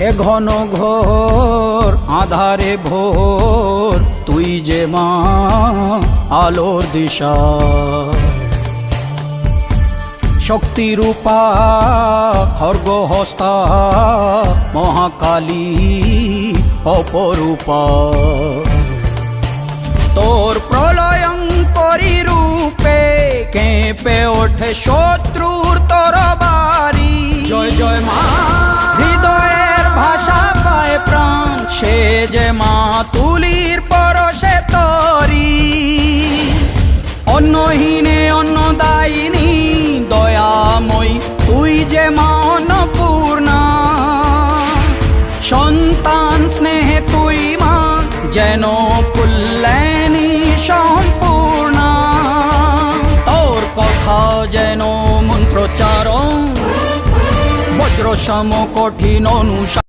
এ ঘন ঘোর আধারে ভোর তুই যে মা আলোর দিশা শক্তিরূপা খর্গহস্তা মহাকালী অপরূপা তোর প্রলয়ঙ্করী রূপে কেঁপে ওঠে শত্রুর তরবারি জয় জয় মা হৃদয়ের ভাষা পায় প্রাণ সে যে মা তুলির পরশে তরি অন্নহীনে অন্নদায়িনী দয়াময়ী তুই যে মা অন্নপূর্ণা সন্তান স্নেহে তুই মা যেন কল্যাণী সম্পূর্ণা তোর কথা যেন মন্ত্রোচ্চারণ বজ্র সম কঠিন অনুশাসন